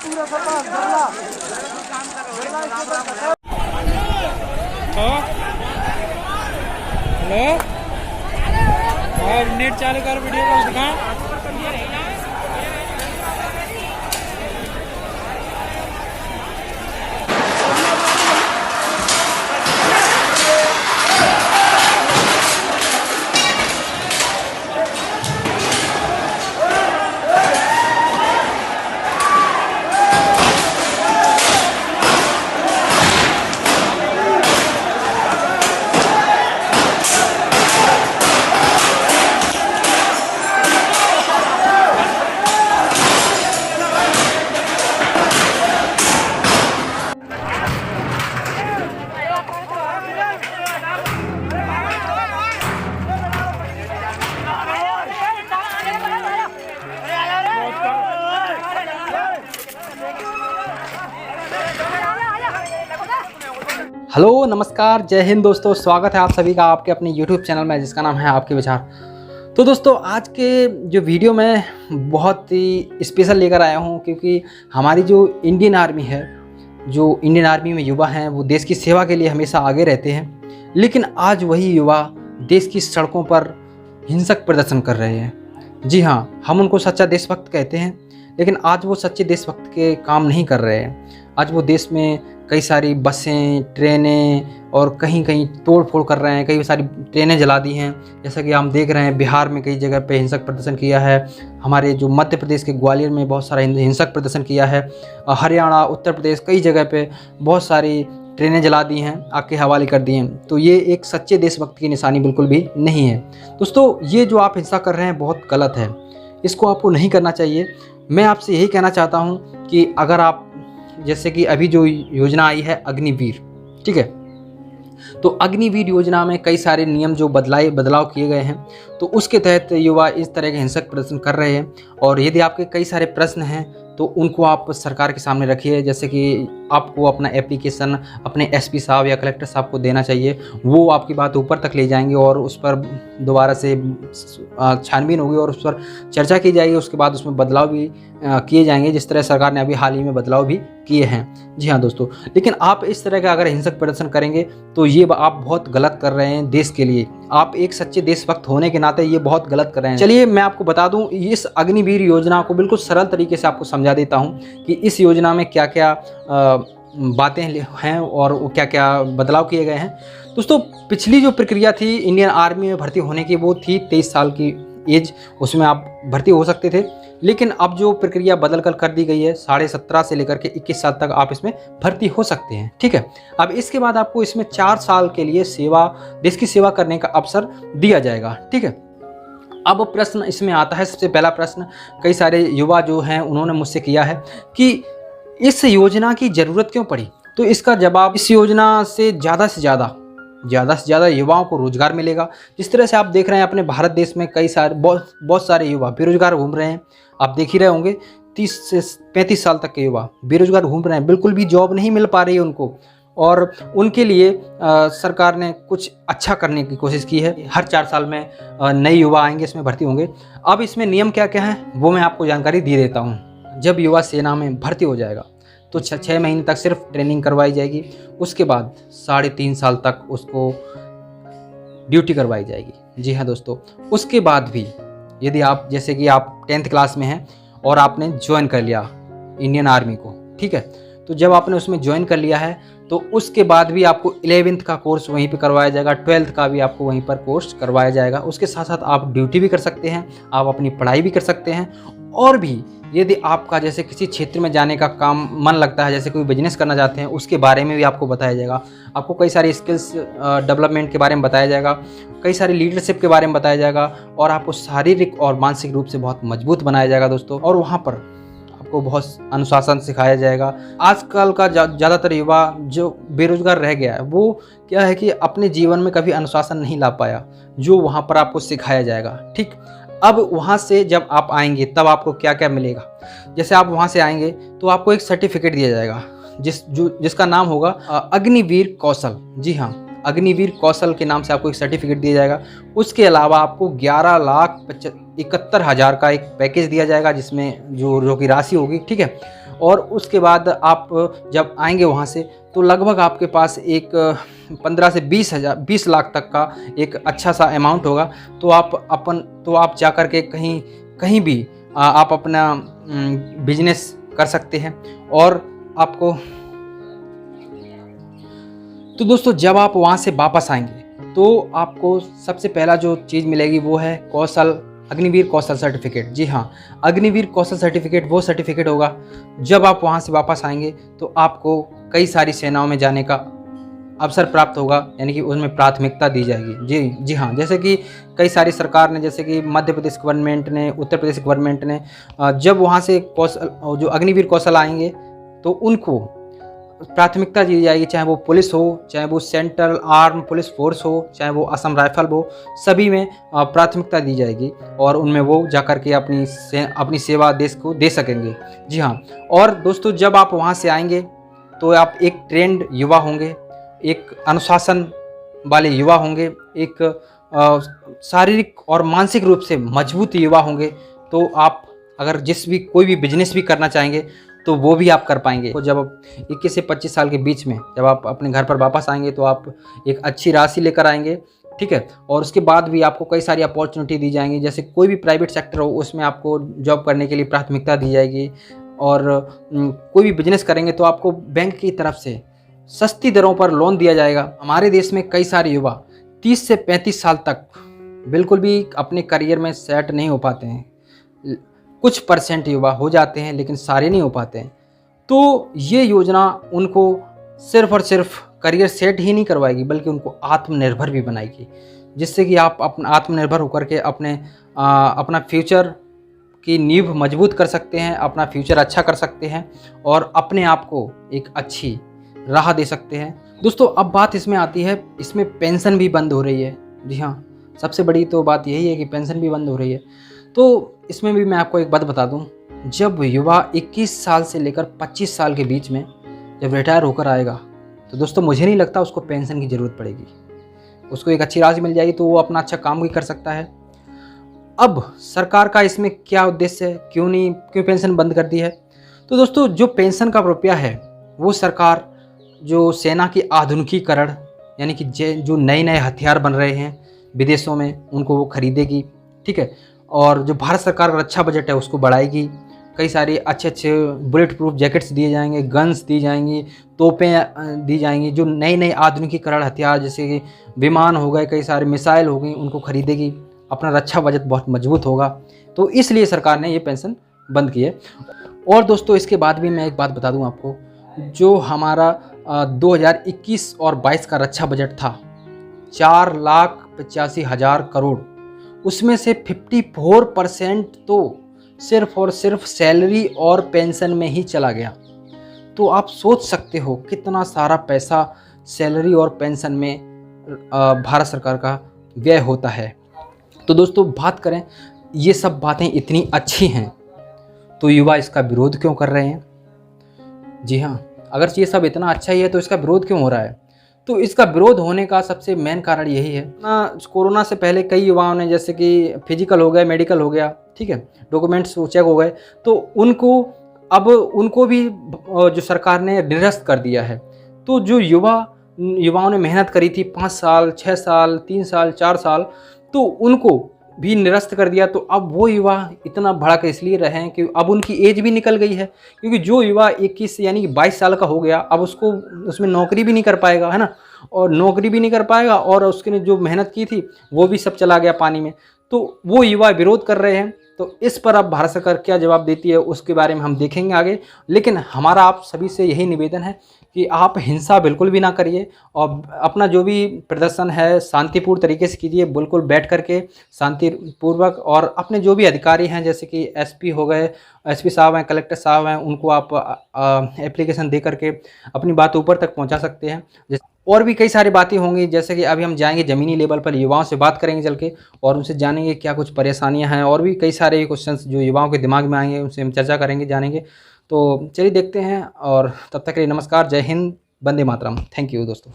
Hello, net चालू कर, video call दिखा। हेलो नमस्कार, जय हिंद दोस्तों। स्वागत है आप सभी का आपके अपने YouTube चैनल में जिसका नाम है आपके विचार। तो दोस्तों, आज के जो वीडियो में बहुत ही स्पेशल लेकर आया हूं, क्योंकि हमारी जो इंडियन आर्मी है, जो इंडियन आर्मी में युवा हैं, वो देश की सेवा के लिए हमेशा आगे रहते हैं। लेकिन आज वही युवा देश की सड़कों पर हिंसक प्रदर्शन कर रहे हैं। जी हाँ, हम उनको सच्चा देशभक्त कहते हैं, लेकिन आज वो सच्चे देशभक्त के काम नहीं कर रहे हैं। आज वो देश में कई सारी बसें, ट्रेनें और कहीं कहीं तोड़ फोड़ कर रहे हैं। कई सारी ट्रेनें जला दी हैं, जैसा कि हम देख रहे हैं बिहार में कई जगह पे हिंसक प्रदर्शन किया है। हमारे जो मध्य प्रदेश के ग्वालियर में बहुत सारा हिंसक प्रदर्शन किया है। हरियाणा, उत्तर प्रदेश, कई जगह पे बहुत सारी ट्रेनें जला दी हैं, आग के हवाले कर दी हैं। तो ये एक सच्चे देशभक्त की निशानी बिल्कुल भी नहीं है। दोस्तों, ये जो आप हिंसा कर रहे हैं बहुत गलत है, इसको आपको नहीं करना चाहिए। मैं आपसे यही कहना चाहता हूँ कि अगर आप, जैसे कि अभी जो योजना आई है अग्निवीर, ठीक है, तो अग्निवीर योजना में कई सारे नियम जो बदलाव किए गए हैं, तो उसके तहत युवा इस तरह के हिंसक प्रदर्शन कर रहे हैं। और यदि आपके कई सारे प्रश्न हैं तो उनको आप सरकार के सामने रखिए। जैसे कि आपको अपना एप्लीकेशन अपने एसपी साहब या कलेक्टर साहब को देना चाहिए। वो आपकी बात ऊपर तक ले जाएंगे और उस पर दोबारा से छानबीन होगी और उस पर चर्चा की जाएगी। उसके बाद उसमें बदलाव भी किए जाएंगे, जिस तरह सरकार ने अभी हाल ही में बदलाव भी किए हैं। जी हाँ दोस्तों, लेकिन आप इस तरह का अगर हिंसक प्रदर्शन करेंगे तो ये आप बहुत गलत कर रहे हैं देश के लिए। आप एक सच्चे देशभक्त होने के नाते ये बहुत गलत कर रहे हैं। चलिए मैं आपको बता दूं, इस अग्निवीर योजना को बिल्कुल सरल तरीके से आपको समझा देता हूं कि इस योजना में क्या क्या बातें हैं और क्या क्या बदलाव किए गए हैं। दोस्तों, पिछली जो प्रक्रिया थी इंडियन आर्मी में भर्ती होने की, वो थी 23 साल की एज, उसमें आप भर्ती हो सकते थे। लेकिन अब जो प्रक्रिया बदल कर दी गई है, 17.5 से लेकर के 21 साल तक आप इसमें भर्ती हो सकते हैं, ठीक है। अब इसके बाद आपको इसमें 4 साल के लिए देश की सेवा करने का अवसर दिया जाएगा, ठीक है। अब प्रश्न इसमें आता है, सबसे पहला प्रश्न कई सारे युवा जो हैं उन्होंने मुझसे किया है कि इस योजना की ज़रूरत क्यों पड़ी। तो इसका जवाब, इस योजना से ज़्यादा से ज़्यादा युवाओं को रोजगार मिलेगा। जिस तरह से आप देख रहे हैं अपने भारत देश में कई सारे बहुत सारे युवा बेरोजगार घूम रहे हैं। आप देख ही रहे होंगे 30 से 35 साल तक के युवा बेरोजगार घूम रहे हैं, बिल्कुल भी जॉब नहीं मिल पा रही है उनको। और उनके लिए सरकार ने कुछ अच्छा करने की कोशिश की है। हर 4 साल में नए युवा आएंगे, इसमें भर्ती होंगे। अब इसमें नियम क्या क्या हैं वो मैं आपको जानकारी दे देता हूँ। जब युवा सेना में भर्ती हो जाएगा तो 6 महीने तक सिर्फ ट्रेनिंग करवाई जाएगी। उसके बाद 3.5 साल तक उसको ड्यूटी करवाई जाएगी। जी हाँ दोस्तों, उसके बाद भी यदि आप, जैसे कि आप 10th क्लास में हैं और आपने ज्वाइन कर लिया इंडियन आर्मी को, ठीक है, तो जब आपने उसमें ज्वाइन कर लिया है तो उसके बाद भी आपको 11th का कोर्स वहीं पे करवाया जाएगा, 12th का भी आपको वहीं पर कोर्स करवाया जाएगा। उसके साथ साथ आप ड्यूटी भी कर सकते हैं, आप अपनी पढ़ाई भी कर सकते हैं। और भी यदि आपका जैसे किसी क्षेत्र में जाने का काम मन लगता है, जैसे कोई बिजनेस करना चाहते हैं, उसके बारे में भी आपको बताया जाएगा। आपको कई सारी स्किल्स डेवलपमेंट के बारे में बताया जाएगा, कई सारी लीडरशिप के बारे में बताया जाएगा, और आपको शारीरिक और मानसिक रूप से बहुत मजबूत बनाया जाएगा दोस्तों। और वहाँ पर आपको बहुत अनुशासन सिखाया जाएगा। आजकल का ज़्यादातर युवा जो बेरोजगार रह गया है, वो क्या है कि अपने जीवन में कभी अनुशासन नहीं ला पाया, जो वहाँ पर आपको सिखाया जाएगा, ठीक। अब वहाँ से जब आप आएंगे तब आपको क्या क्या मिलेगा। जैसे आप वहाँ से आएंगे तो आपको एक सर्टिफिकेट दिया जाएगा जिसका नाम होगा अग्निवीर कौशल। जी हाँ, अग्निवीर कौशल के नाम से आपको एक सर्टिफिकेट दिया जाएगा। उसके अलावा आपको 11,71,000 का एक पैकेज दिया जाएगा, जिसमें जो की राशि होगी, ठीक है। और उसके बाद आप जब आएंगे वहाँ से तो लगभग आपके पास एक 15 से 20 लाख तक का एक अच्छा सा अमाउंट होगा। तो आप जा कर के कहीं भी आप अपना बिजनेस कर सकते हैं। और आपको तो दोस्तों जब आप वहाँ से वापस आएंगे तो आपको सबसे पहला जो चीज़ मिलेगी वो है अग्निवीर कौशल सर्टिफिकेट। जी हाँ, अग्निवीर कौशल सर्टिफिकेट वो सर्टिफिकेट होगा जब आप वहाँ से वापस आएंगे तो आपको कई सारी सेनाओं में जाने का अवसर प्राप्त होगा, यानी कि उसमें प्राथमिकता दी जाएगी। जी हाँ, जैसे कि कई सारी सरकार ने, जैसे कि मध्य प्रदेश गवर्नमेंट ने, उत्तर प्रदेश गवर्नमेंट ने जब वहाँ से जो अग्निवीर कौशल आएंगे तो उनको प्राथमिकता दी जाएगी, चाहे वो पुलिस हो, चाहे वो सेंट्रल आर्म पुलिस फोर्स हो, चाहे वो असम राइफल हो, सभी में प्राथमिकता दी जाएगी और उनमें वो जाकर के अपनी सेवा देश को दे सकेंगे। जी हाँ, और दोस्तों जब आप वहाँ से आएंगे तो आप एक ट्रेंड युवा होंगे, एक अनुशासन वाले युवा होंगे, एक शारीरिक और मानसिक रूप से मजबूत युवा होंगे। तो आप अगर कोई भी बिजनेस भी करना चाहेंगे तो वो भी आप कर पाएंगे। तो जब आप 21 से 25 साल के बीच में जब आप अपने घर पर वापस आएंगे तो आप एक अच्छी राशि लेकर आएंगे, ठीक है। और उसके बाद भी आपको कई सारी अपॉर्चुनिटी दी जाएंगी, जैसे कोई भी प्राइवेट सेक्टर हो उसमें आपको जॉब करने के लिए प्राथमिकता दी जाएगी। और कोई भी बिजनेस करेंगे तो आपको बैंक की तरफ से सस्ती दरों पर लोन दिया जाएगा। हमारे देश में कई सारे युवा 30 से 35 साल तक बिल्कुल भी अपने करियर में सेट नहीं हो पाते हैं। कुछ परसेंट युवा हो जाते हैं लेकिन सारे नहीं हो पाते हैं। तो ये योजना उनको सिर्फ और सिर्फ करियर सेट ही नहीं करवाएगी बल्कि उनको आत्मनिर्भर भी बनाएगी, जिससे कि आप अपना आत्मनिर्भर होकर के अपना फ्यूचर की नींव मजबूत कर सकते हैं, अपना फ्यूचर अच्छा कर सकते हैं और अपने आप को एक अच्छी राह दे सकते हैं। दोस्तों अब बात इसमें आती है, इसमें पेंशन भी बंद हो रही है। जी हाँ, सबसे बड़ी तो बात यही है कि पेंशन भी बंद हो रही है। तो इसमें भी मैं आपको एक बात बता दूं, जब युवा 21 साल से लेकर 25 साल के बीच में जब रिटायर होकर आएगा तो दोस्तों मुझे नहीं लगता उसको पेंशन की ज़रूरत पड़ेगी। उसको एक अच्छी राशि मिल जाएगी तो वो अपना अच्छा काम भी कर सकता है। अब सरकार का इसमें क्या उद्देश्य है, क्यों पेंशन बंद कर दी है? तो दोस्तों जो पेंशन का रुपया है वो सरकार जो सेना की आधुनिकीकरण, यानी कि जो नए हथियार बन रहे हैं विदेशों में, उनको वो खरीदेगी, ठीक है। और जो भारत सरकार का रक्षा बजट है उसको बढ़ाएगी। कई सारे अच्छे बुलेट प्रूफ जैकेट्स दिए जाएंगे, गन्स दी जाएंगी, तोपें दी जाएंगी। जो नए आधुनिकीकरण हथियार जैसे कि विमान हो गए, कई सारे मिसाइल हो गई, उनको खरीदेगी। अपना रक्षा बजट बहुत मजबूत होगा। तो इसलिए सरकार ने ये पेंशन बंद की है। और दोस्तों इसके बाद भी मैं एक बात बता दूं आपको, जो हमारा 2021 और 22 का रक्षा बजट था 4,85,000 करोड़, उसमें से 54% तो सिर्फ और सिर्फ सैलरी और पेंशन में ही चला गया। तो आप सोच सकते हो कितना सारा पैसा सैलरी और पेंशन में भारत सरकार का व्यय होता है। तो दोस्तों बात करें, ये सब बातें इतनी अच्छी हैं तो युवा इसका विरोध क्यों कर रहे हैं? जी हाँ, अगर ये सब इतना अच्छा ही है तो इसका विरोध क्यों हो रहा है? तो इसका विरोध होने का सबसे मेन कारण यही है ना, कोरोना से पहले कई युवाओं ने, जैसे कि फिजिकल हो गया, मेडिकल हो गया, ठीक है, डॉक्यूमेंट्स चेक हो गए, तो उनको भी जो सरकार ने निरस्त कर दिया है। तो जो युवाओं ने मेहनत करी थी 5 साल, 6 साल, 3 साल, 4 साल, तो उनको भी निरस्त कर दिया। तो अब वो युवा इतना भड़क इसलिए रहे हैं कि अब उनकी एज भी निकल गई है, क्योंकि जो युवा 21 यानी कि 22 साल का हो गया, अब उसमें नौकरी भी नहीं कर पाएगा, है ना, और नौकरी भी नहीं कर पाएगा और उसने जो मेहनत की थी वो भी सब चला गया पानी में। तो वो युवा विरोध कर रहे हैं। तो इस पर अब भारत सरकार क्या जवाब देती है उसके बारे में हम देखेंगे आगे। लेकिन हमारा आप सभी से यही निवेदन है कि आप हिंसा बिल्कुल भी ना करिए और अपना जो भी प्रदर्शन है शांतिपूर्ण तरीके से कीजिए, बिल्कुल बैठ करके शांतिपूर्वक। और अपने जो भी अधिकारी हैं, जैसे कि एसपी हो गए, एसपी साहब हैं, कलेक्टर साहब हैं, उनको आप एप्लीकेशन दे करके अपनी बात ऊपर तक पहुंचा सकते हैं। और भी कई सारी बातें होंगी, जैसे कि अभी हम जाएंगे ज़मीनी लेवल पर, युवाओं से बात करेंगे चल के और उनसे जानेंगे क्या कुछ परेशानियां हैं, और भी कई सारे क्वेश्चंस जो युवाओं के दिमाग में आएंगे उनसे हम चर्चा करेंगे, जानेंगे। तो चलिए देखते हैं, और तब तक के लिए नमस्कार, जय हिंद, वंदे मातरम। थैंक यू दोस्तों।